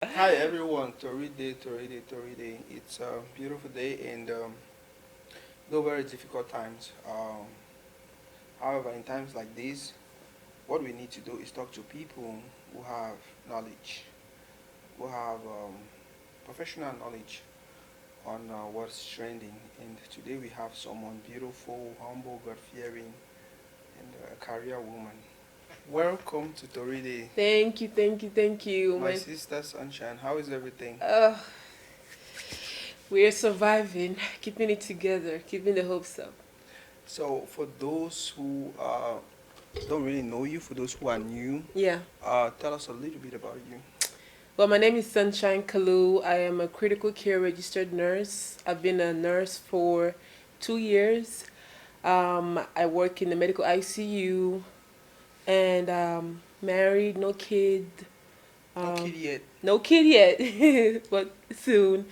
Hi everyone, Toride. It's a beautiful day and no very difficult times. However, in times like this, what we need to do is talk to people who have knowledge, who have professional knowledge on what's trending. And today we have someone beautiful, humble, God-fearing, and a career woman. Welcome to Toride, Thank you, thank you, thank you. my sister Sunshine. How is everything? Uh, we're surviving, keeping it together, keeping the hopes up. So, for those who don't really know you, for those who are new, Yeah. tell us a little bit about you. Well, my name is Sunshine Kalu. I am a critical care registered nurse. I've been a nurse for 2 years. I work in the medical ICU and married, no kid. No kid yet. No kid yet, but soon.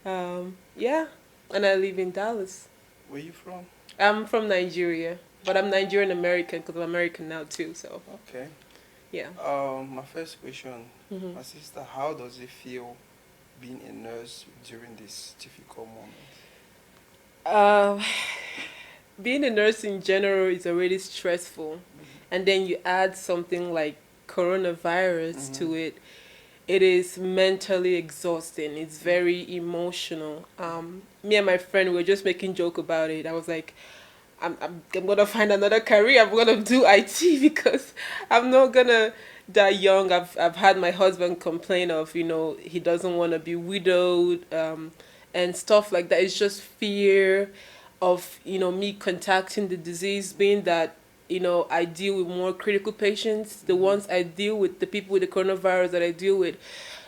Yeah, and I live in Dallas. Where you from? I'm from Nigeria, but I'm Nigerian American because I'm American now too. So Okay. yeah. My first question, hmm my sister, how does it feel being a nurse during this difficult moment? Uh, being a nurse in general is already stressful, and then you add something like coronavirus Mm-hmm. to it. It is mentally exhausting. It's very emotional. Me and my friend were just making joke about it. I was like, I'm gonna find another career. I'm gonna do IT because I'm not gonna die young. I've had my husband complain of, he doesn't want to be widowed, and stuff like that. It's just fear of, me contacting the disease, being that, I deal with more critical patients. The Mm-hmm. ones I deal with, the people with the coronavirus that I deal with,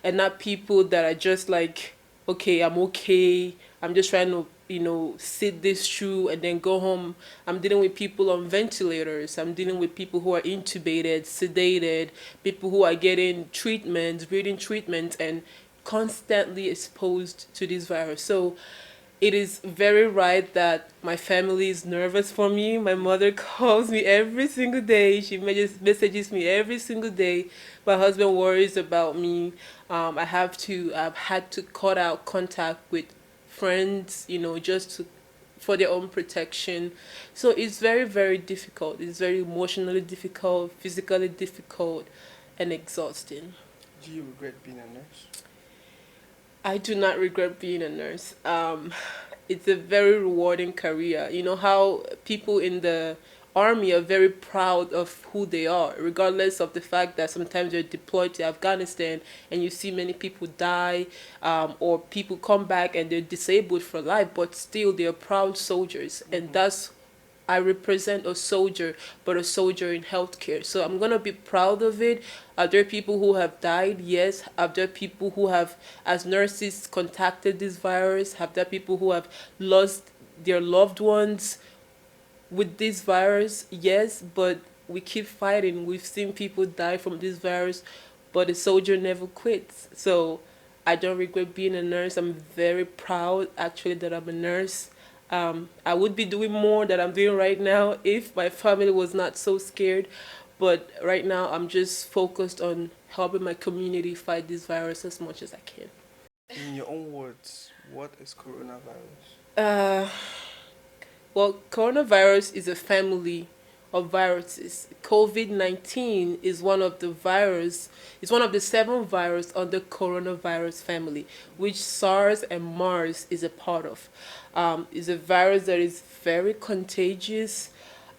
and not people that are just like, okay, I'm okay. I'm just trying to, sit this through and then go home. I'm dealing with people on ventilators. I'm dealing with people who are intubated, sedated, people who are getting treatments, breathing treatments, and constantly exposed to this virus. So it is very right that my family is nervous for me. My mother calls me every single day. She messages me every single day. My husband worries about me. I've had to cut out contact with friends, just for their own protection. So it's very, very difficult. It's very emotionally difficult, physically difficult, and exhausting. Do you regret being a nurse? I do not regret being a nurse. It's a very rewarding career. You know how people in the army are very proud of who they are, regardless of the fact that sometimes they're deployed to Afghanistan and you see many people die, or people come back and they're disabled for life, but still they're proud soldiers. And Mm-hmm. that's I represent a soldier, but a soldier in healthcare. So I'm gonna be proud of it. Are there people who have died? Yes. Are there people who have, as nurses, contacted this virus? Have there people who have lost their loved ones with this virus? Yes, but we keep fighting. We've seen people die from this virus, but a soldier never quits. So I don't regret being a nurse. I'm very proud actually that I'm a nurse. I would be doing more that I'm doing right now if my family was not so scared. But right now, I'm just focused on helping my community fight this virus as much as I can. In your own words, what is coronavirus? Uh, Well, coronavirus is a family of viruses. COVID-19 is one of is one of the seven viruses on the coronavirus family, which SARS and MARS is a part of. It's a virus that is very contagious.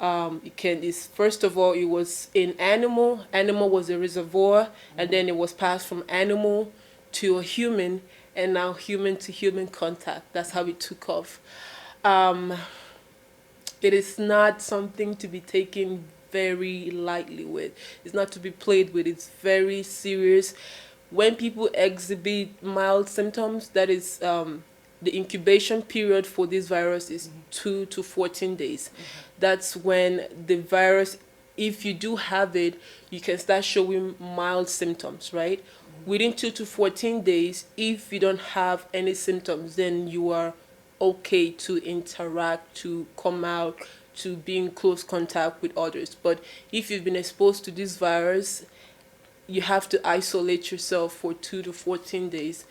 Is first of all, it was in animal. Animal was a reservoir, and Mm-hmm. then it was passed from animal to a human, and now human to human contact. That's how it took off. Um, it is not something to be taken very lightly with. It's not to be played with. It's very serious. When people exhibit mild symptoms, that is the incubation period for this virus is Mm-hmm. 2 to 14 days. Mm-hmm. That's when the virus, if you do have it, you can start showing mild symptoms, right? Within 2 to 14 days, if you don't have any symptoms, then you are okay to interact, to come out, to be in close contact with others. But if you've been exposed to this virus, you have to isolate yourself for 2 to 14 days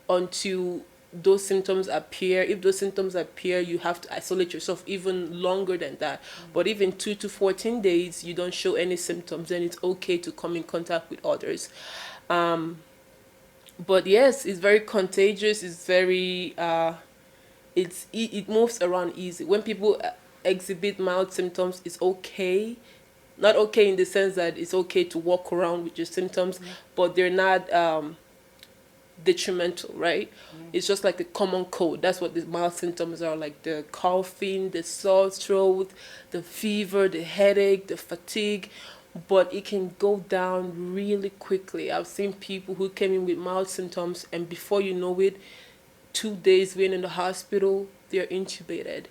until those symptoms appear. If those symptoms appear, you have to isolate yourself even longer than that. But if in 2 to 14 days you don't show any symptoms, then it's okay to come in contact with others. But yes, it's very contagious. It's very it moves around easy. When people exhibit mild symptoms, it's okay. Not okay in the sense that it's okay to walk around with your symptoms, but they're not detrimental, right? It's just like a common cold. That's what the mild symptoms are, like the coughing, the sore throat, the fever, the headache, the fatigue. But it can go down really quickly. I've seen people who came in with mild symptoms, and before you know it, 2 days being in the hospital, they're intubated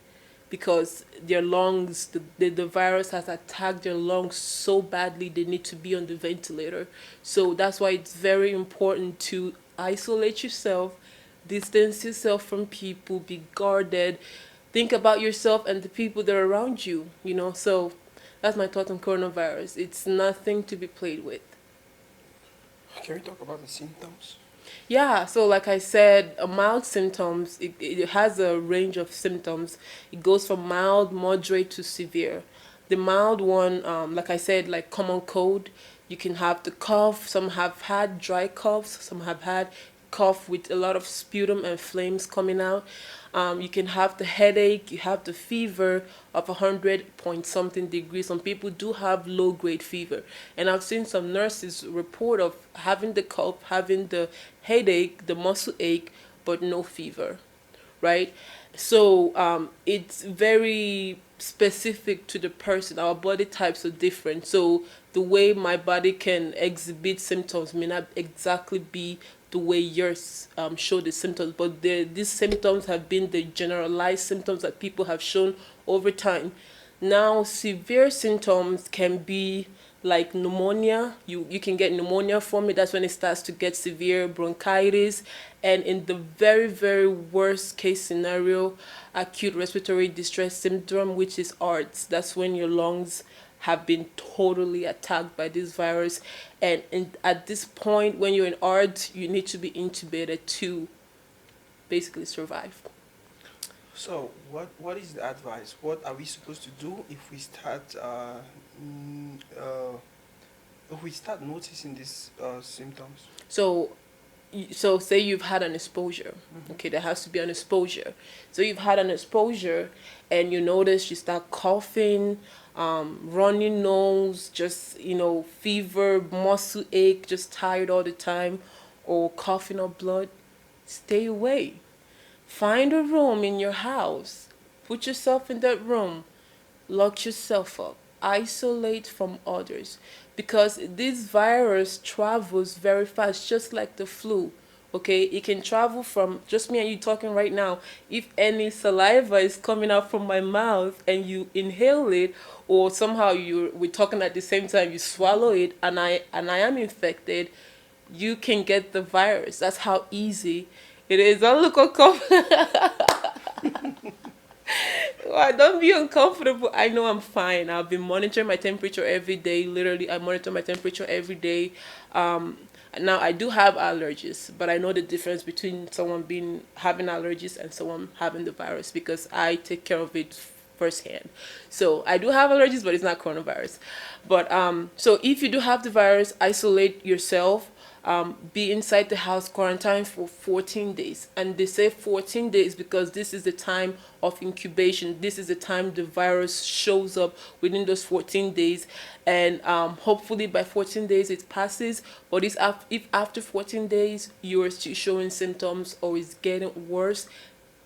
because their lungs, the virus has attacked their lungs so badly they need to be on the ventilator. So that's why it's very important to isolate yourself, distance yourself from people, be guarded, think about yourself and the people that are around you, you know. So that's my thought on coronavirus. It's nothing to be played with. Can we talk about the symptoms? Yeah, so like I said, mild symptoms, it has a range of symptoms. It goes from mild, moderate to severe. The mild one, like I said, like common cold, you can have the cough. Some have had dry coughs, some have had cough with a lot of sputum and flames coming out. You can have the headache, you have the fever of 100 point something degrees. Some people do have low grade fever. And I've seen some nurses report of having the cough, having the headache, the muscle ache, but no fever, right? So it's very specific to the person. Our body types are different. So the way my body can exhibit symptoms may not exactly be the way yours show the symptoms, but these symptoms have been the generalized symptoms that people have shown over time. Now, severe symptoms can be like pneumonia. You can get pneumonia from it. That's when it starts to get severe, bronchitis, and in the very, very worst case scenario, acute respiratory distress syndrome, which is ARDS. That's when your lungs have been totally attacked by this virus. And at this point, when you're in ARDS, you need to be intubated to basically survive. So, what is the advice? What are we supposed to do if we start noticing these symptoms? So, so say you've had an exposure. Okay, there has to be an exposure. So you've had an exposure, and you notice you start coughing, running nose, just fever, muscle ache, just tired all the time, or coughing up blood. Stay away. Find a room in your house. Put yourself in that room. Lock yourself up. Isolate from others. Because this virus travels very fast, just like the flu. Okay, it can travel from just me and you talking right now. If any saliva is coming out from my mouth and you inhale it, or somehow we're talking at the same time, you swallow it, and I am infected, you can get the virus. That's how easy it is. Don't look uncomfortable. Don't be uncomfortable. I know I'm fine. I've been monitoring my temperature every day. Literally, I monitor my temperature every day. Now I do have allergies, but I know the difference between someone having allergies and someone having the virus because I take care of it firsthand. So I do have allergies, but it's not coronavirus. But so if you do have the virus, isolate yourself. Be inside the house, quarantine for 14 days. And they say 14 days because this is the time of incubation. This is the time the virus shows up within those 14 days. And hopefully by 14 days it passes. But if after 14 days you are still showing symptoms or it's getting worse,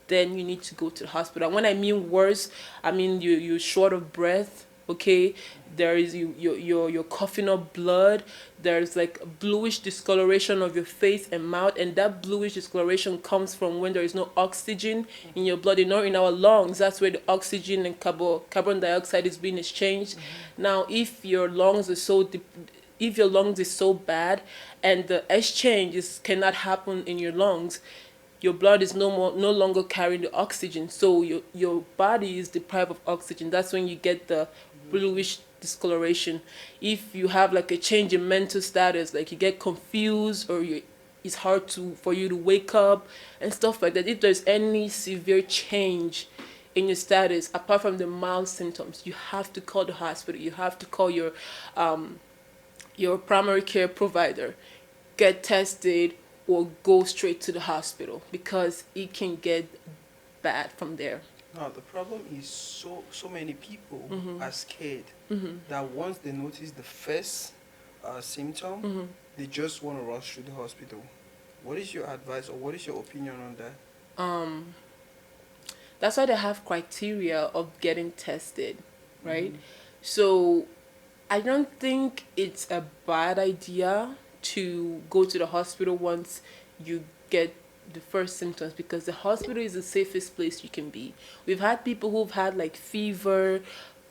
then you need to go to the hospital. And when I mean worse, I mean you're short of breath. Okay, there is you're coughing up blood. There's like bluish discoloration of your face and mouth, and that bluish discoloration comes from when there is no oxygen in your blood. In our lungs, that's where the oxygen and carbon dioxide is being exchanged. Now, if your lungs is so bad, and the exchange cannot happen in your lungs, your blood is no longer carrying the oxygen, so your body is deprived of oxygen. That's when you get the bluish discoloration. If you have like a change in mental status, like you get confused or it's hard for you to wake up and stuff like that. If there's any severe change in your status apart from the mild symptoms, you have to call the hospital. You have to call your primary care provider, get tested, or go straight to the hospital because it can get bad from there. Now the problem is so many people are scared that once they notice the first symptom, they just want to rush to the hospital. What is your advice or what is your opinion on that? That's why they have criteria of getting tested, right? So I don't think it's a bad idea to go to the hospital once you get the first symptoms because the hospital is the safest place you can be. We've had people who've had like fever,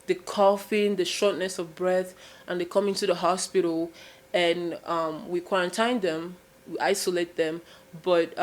the coughing, the shortness of breath, and they come into the hospital and we quarantine them, we isolate them, but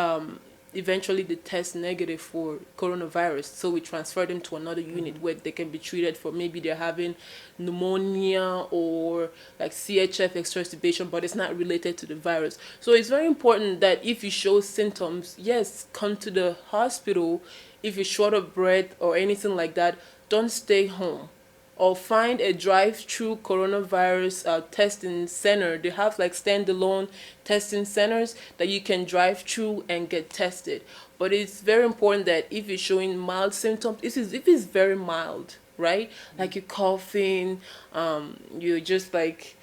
eventually they test negative for coronavirus, so we transfer them to another unit where they can be treated for maybe they're having pneumonia or like CHF exacerbation, but it's not related to the virus. So it's very important that if you show symptoms, yes, come to the hospital. If you're short of breath or anything like that, don't stay home, or find a drive-through coronavirus testing center. They have like standalone testing centers that you can drive through and get tested. But it's very important that if you're showing mild symptoms, if it's very mild, right? Like you're coughing, you're just like,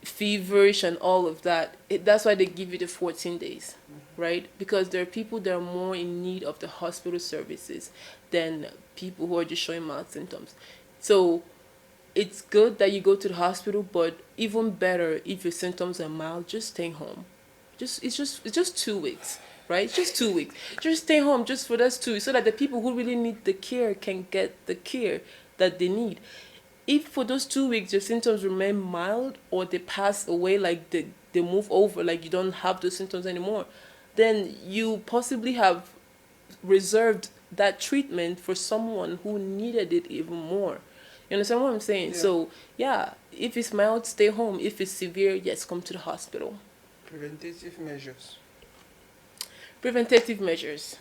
feverish and all of that. That's why they give you the 14 days, right? Because there are people that are more in need of the hospital services than people who are just showing mild symptoms. So it's good that you go to the hospital, but even better if your symptoms are mild, just stay home. It's just 2 weeks, right? It's just 2 weeks. Just stay home just for those 2 weeks so that the people who really need the care can get the care that they need. If for those 2 weeks your symptoms remain mild or they pass away, like they move over, like you don't have those symptoms anymore, then you possibly have reserved that treatment for someone who needed it even more. You understand what I'm saying? Yeah. So, yeah, if it's mild, stay home. If it's severe, yes, come to the hospital. Preventative measures. Preventative measures.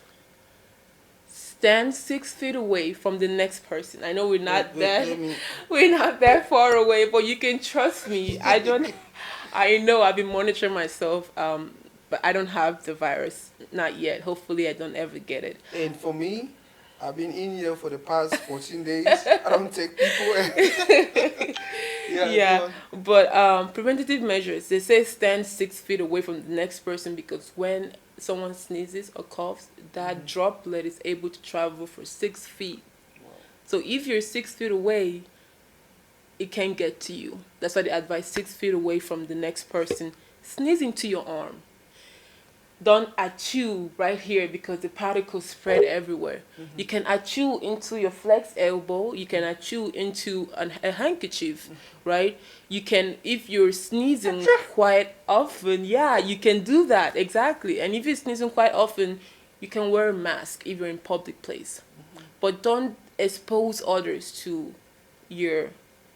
Stand 6 feet away from the next person. I know we're not we're not that far away, but you can trust me. I know I've been monitoring myself, but I don't have the virus. Not yet. Hopefully I don't ever get it. And for me, I've been in here for the past 14 days. I don't take people. Yeah. But preventative measures, they say stand 6 feet away from the next person because when someone sneezes or coughs, that droplet is able to travel for 6 feet. Wow. So if you're 6 feet away, it can get to you. That's why they advise 6 feet away from the next person sneezing to your arm. Don't achoo right here because the particles spread everywhere. You can achoo into your flex elbow. You can achoo into a handkerchief, right? You can, if you're sneezing quite often, you can do that, exactly. And if you're sneezing quite often, you can wear a mask if you're in public place. But don't expose others to your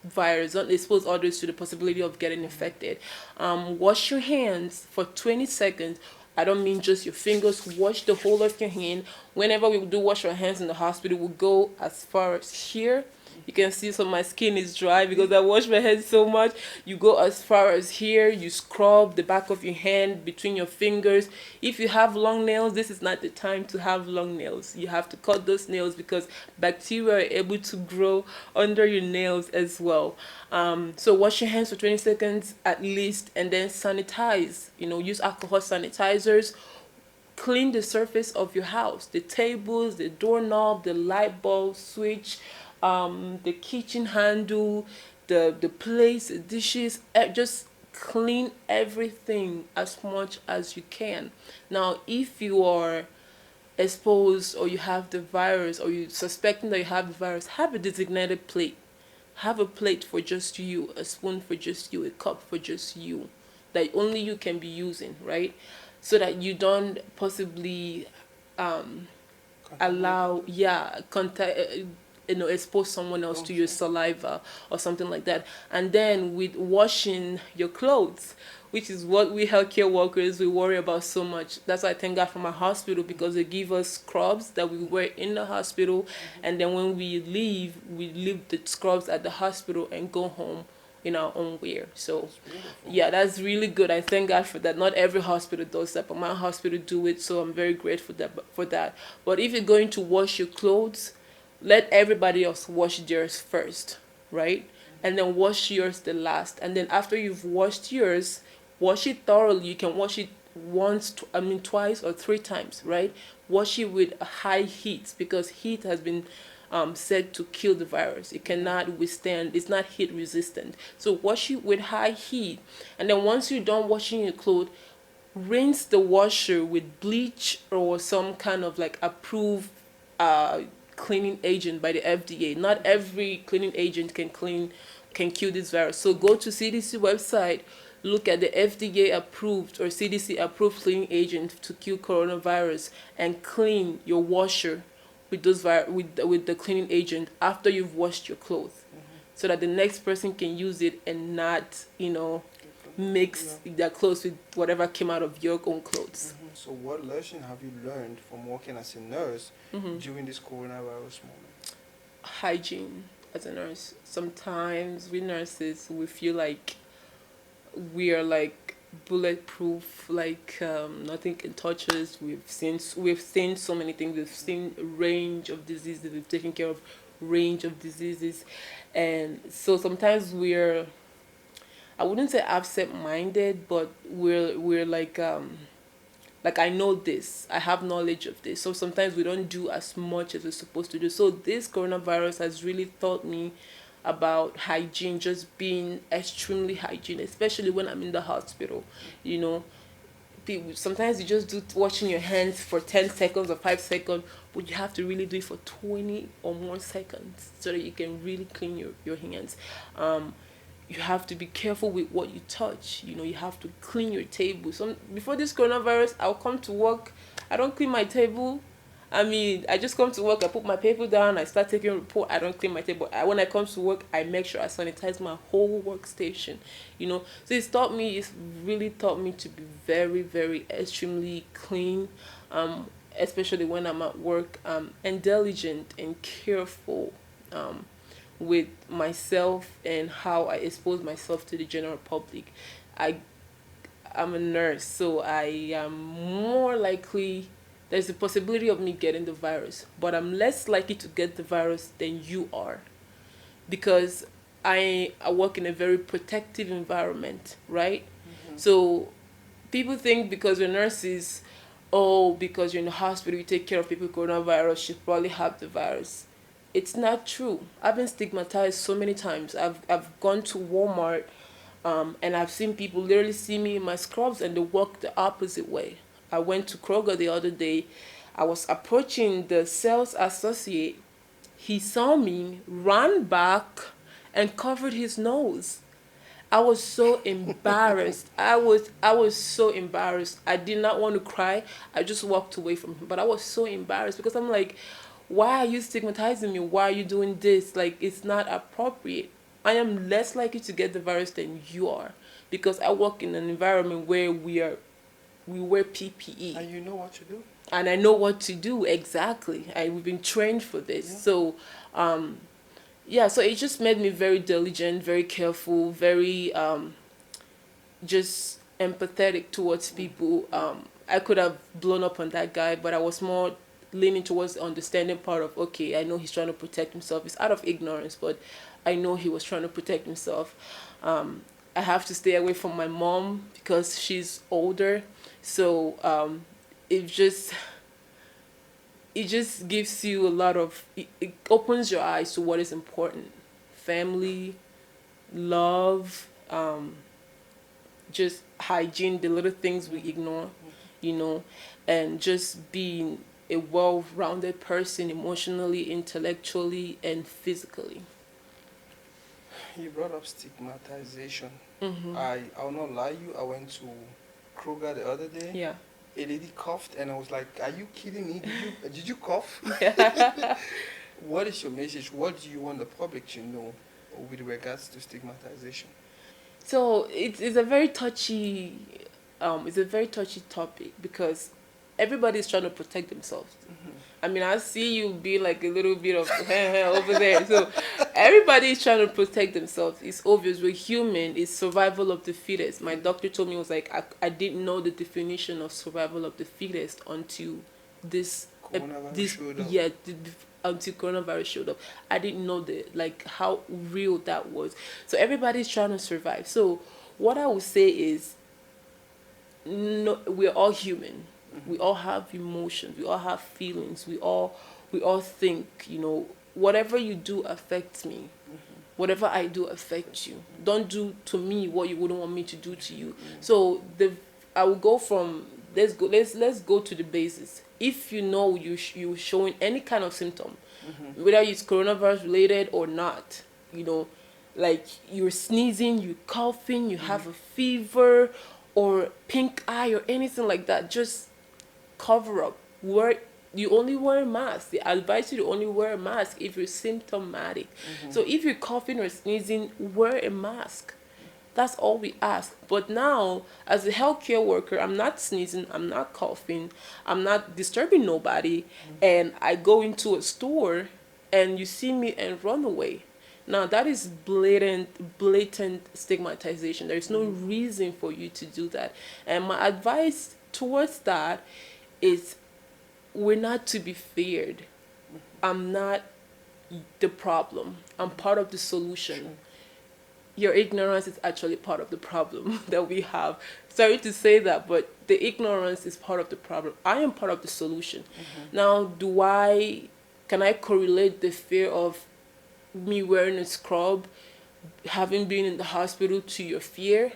virus. Don't expose others to the possibility of getting infected. Wash your hands for 20 seconds. I don't mean just your fingers. Wash the whole of your hand. Whenever we do wash our hands in the hospital, we'll go as far as here. You can see some of my skin is dry because I wash my hands so much. You go as far as here. You scrub the back of your hand between your fingers. If you have long nails, this is not the time to have long nails. You have to cut those nails because bacteria are able to grow under your nails as well. So wash your hands for 20 seconds at least and then sanitize. Use alcohol sanitizers. Clean the surface of your house. The tables, the doorknob, the light bulb switch, the kitchen handle, the plates, the dishes. Just clean everything as much as you can. Now, if you are exposed or you have the virus or you're suspecting that you have the virus, have a designated plate. Have a plate for just you, a spoon for just you, a cup for just you, that only you can be using, right? So that you don't possibly allow, expose someone else to your saliva or something like that. And then with washing your clothes, which is what we healthcare workers we worry about so much. That's why I thank God for my hospital, because they give us scrubs that we wear in the hospital, and then when we leave the scrubs at the hospital and go home in our own wear. So yeah, that's really good. I thank God for that. Not every hospital does that, but my hospital do it, so I'm very grateful for that. But if you're going to wash your clothes, let everybody else wash theirs first, right? And then wash yours the last. And then after you've washed yours, wash it thoroughly. You can wash it twice or three times, right? Wash it with high heat, because heat has been said to kill the virus. It cannot withstand, it's not heat resistant. So wash it with high heat. And then once you're done washing your clothes, rinse the washer with bleach or some kind of like approved cleaning agent by the FDA. Not every cleaning agent can kill this virus. So go to CDC website, look at the FDA approved or CDC approved cleaning agent to kill coronavirus, and clean your washer with with the cleaning agent after you've washed your clothes, so that the next person can use it and not mix their clothes with whatever came out of your own clothes. So what lesson have you learned from working as a nurse during this coronavirus moment? Hygiene as a nurse. Sometimes we nurses, we feel like we are like bulletproof, like nothing can touch us. We've seen so many things. We've seen a range of diseases. We've taken care of range of diseases, and so sometimes we're, I wouldn't say absent-minded, but we're like I know this, I have knowledge of this. So sometimes we don't do as much as we're supposed to do. So this coronavirus has really taught me about hygiene, just being extremely hygiene, especially when I'm in the hospital. Sometimes you just do washing your hands for 10 seconds or 5 seconds, but you have to really do it for 20 or more seconds so that you can really clean your hands. You have to be careful with what you touch. You have to clean your table. So before this coronavirus, I'll come to work, I don't clean my table. I just come to work, I put my paper down, I start taking a report, I don't clean my table. When I come to work, I make sure I sanitize my whole workstation, So it's really taught me to be very, very extremely clean, especially when I'm at work, and diligent and careful with myself and how I expose myself to the general public. I'm a nurse, so I am more likely, there's a possibility of me getting the virus, but I'm less likely to get the virus than you are, because I work in a very protective environment, right? So people think because you're nurses, because you're in the hospital, you take care of people with coronavirus, you probably have the virus. It's not true. I've been stigmatized so many times. I've gone to Walmart, and I've seen people literally see me in my scrubs and they walk the opposite way. I went to Kroger the other day. I was approaching the sales associate. He saw me, ran back, and covered his nose. I was so embarrassed. I was so embarrassed. I did not want to cry. I just walked away from him. But I was so embarrassed because I'm like, why are you stigmatizing me? Why are you doing this? Like, it's not appropriate. I am less likely to get the virus than you are, because I work in an environment where we wear PPE. And you know what to do. And I know what to do, exactly. We've been trained for this. Yeah. So, so it just made me very diligent, very careful, very just empathetic towards people. I could have blown up on that guy, but I was more leaning towards the understanding part of, okay, I know he's trying to protect himself. It's out of ignorance, but I know he was trying to protect himself. I have to stay away from my mom because she's older. So it just gives you a lot of, it opens your eyes to what is important. Family, love, just hygiene, the little things we ignore, and just being a well-rounded person emotionally, intellectually, and physically. You brought up stigmatization. I'll not lie you, I went to Kroger the other day. Yeah. A lady coughed and I was like, are you kidding me? Did you cough? What is your message? What do you want the public to know with regards to stigmatization? So it's a very touchy, it's a very touchy topic because everybody's trying to protect themselves. I mean, I see you be like a little bit of over there. So everybody's trying to protect themselves. It's obvious we're human. It's survival of the fittest. My doctor told me, was like, I didn't know the definition of survival of the fittest until this Coronavirus this showed up. yeah until coronavirus showed up. I didn't know the like how real that was. So everybody's trying to survive. So what I would say is, no, we're all human. We all have emotions. We all have feelings. We all think. Whatever you do affects me. Whatever I do affects you. Don't do to me what you wouldn't want me to do to you. So I will go from let's go to the basis. If you know you're showing any kind of symptom, whether it's coronavirus related or not, like you're sneezing, you're coughing, you have a fever or pink eye or anything like that, just cover up. You only wear a mask. They advise you to only wear a mask if you're symptomatic. So if you're coughing or sneezing, wear a mask. That's all we ask. But now, as a healthcare worker, I'm not sneezing, I'm not coughing, I'm not disturbing nobody, and I go into a store and you see me and run away. Now that is blatant stigmatization. There's no reason for you to do that. And my advice towards that is, we're not to be feared. I'm not the problem. I'm part of the solution. Your ignorance is actually part of the problem that we have. Sorry to say that, but the ignorance is part of the problem. I am part of the solution. Now, can I correlate the fear of me wearing a scrub, having been in the hospital, to your fear?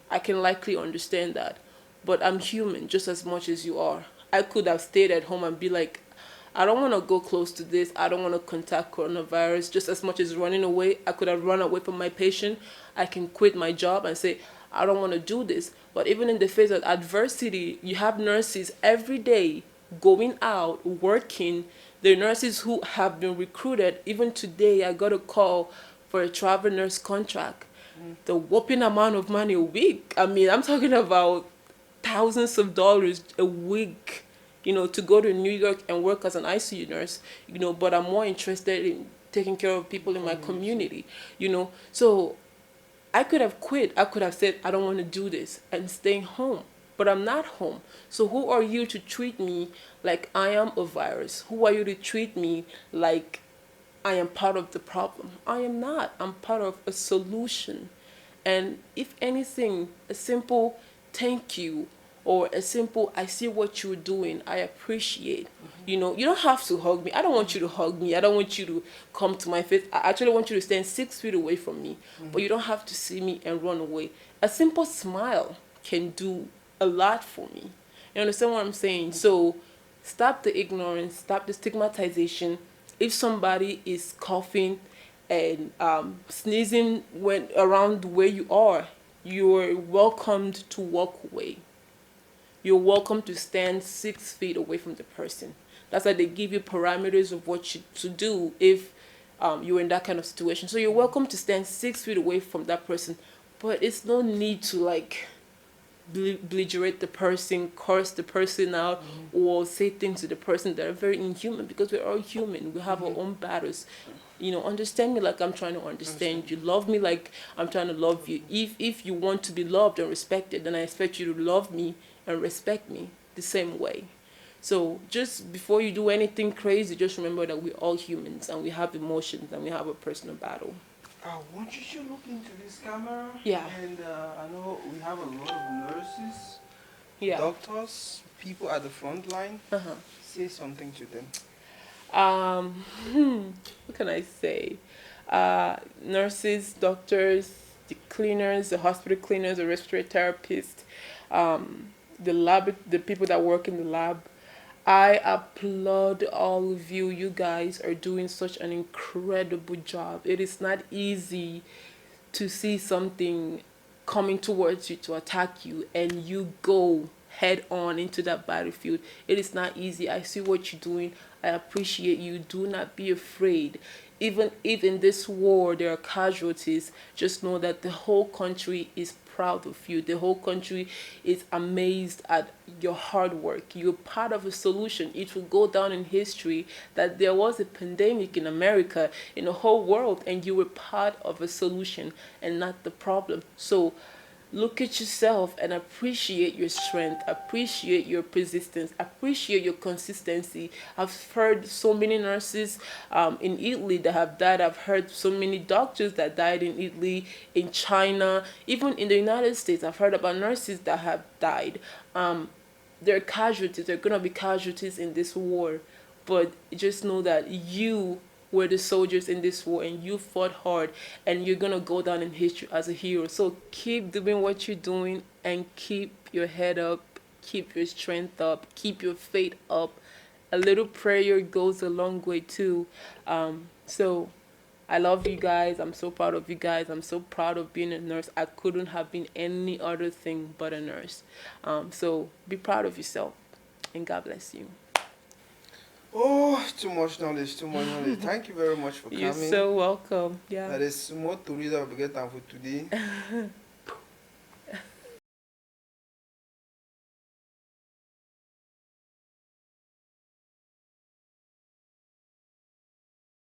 I can likely understand that. But I'm human just as much as you are. I could have stayed at home and be like, I don't want to go close to this. I don't want to contact coronavirus. Just as much as running away, I could have run away from my patient. I can quit my job and say, I don't want to do this. But even in the face of adversity, you have nurses every day going out, working. The nurses who have been recruited. Even today, I got a call for a travel nurse contract. The whopping amount of money a week. I mean, I'm talking about thousands of dollars a week, to go to New York and work as an ICU nurse, but I'm more interested in taking care of people in my community, So I could have quit. I could have said, I don't want to do this and staying home, but I'm not home. So who are you to treat me like I am a virus? Who are you to treat me like I am part of the problem? I am not. I'm part of a solution. And if anything, a simple thank you or a simple I see what you're doing, I appreciate. You don't have to hug me. I don't want you to hug me. I don't want you to come to my face. I actually want you to stand 6 feet away from me. But you don't have to see me and run away. A simple smile can do a lot for me. You understand what I'm saying? So stop the ignorance, stop the stigmatization. If somebody is coughing and sneezing when around where you are, you're welcomed to walk away. You're welcome to stand 6 feet away from the person. That's why they give you parameters of what to do if you're in that kind of situation. So you're welcome to stand 6 feet away from that person, but it's no need to like belligerate the person, curse the person out, or say things to the person that are very inhuman, because we're all human. We have our own battles. Understand me like I'm trying to understand you. Love me like I'm trying to love you. If you want to be loved and respected, then I expect you to love me and respect me the same way. So just before you do anything crazy, just remember that we're all humans and we have emotions and we have a personal battle. I want you to look into this camera. Yeah. And I know we have a lot of nurses, Yeah. doctors, people at the front line. Uh-huh. Say something to them. What can I say? Nurses, doctors, the cleaners, the hospital cleaners, the respiratory therapists, the people that work in the lab. I applaud all of you. You guys are doing such an incredible job. It is not easy to see something coming towards you to attack you and you go head on into that battlefield. It is not easy. I see what you're doing. I appreciate you. Do not be afraid. Even if in this war there are casualties, just know that the whole country is proud of you. The whole country is amazed at your hard work. You're part of a solution. It will go down in history that there was a pandemic in America, in the whole world, and you were part of a solution and not the problem. So look at yourself and appreciate your strength, appreciate your persistence, appreciate your consistency. I've heard so many nurses in Italy that have died. I've heard so many doctors that died in Italy, in China, even in the United States. I've heard about nurses that have died. There are casualties. There are going to be casualties in this war. But just know that you were the soldiers in this war and you fought hard and you're going to go down in history as a hero. So keep doing what you're doing and keep your head up, keep your strength up, keep your faith up. A little prayer goes a long way too. So I love you guys. I'm so proud of you guys. I'm so proud of being a nurse. I couldn't have been any other thing but a nurse. So be proud of yourself and God bless you. Oh, too much knowledge, too much knowledge. Thank you very much for coming. You're so welcome. Yeah. That is more to read. I'll get time for today.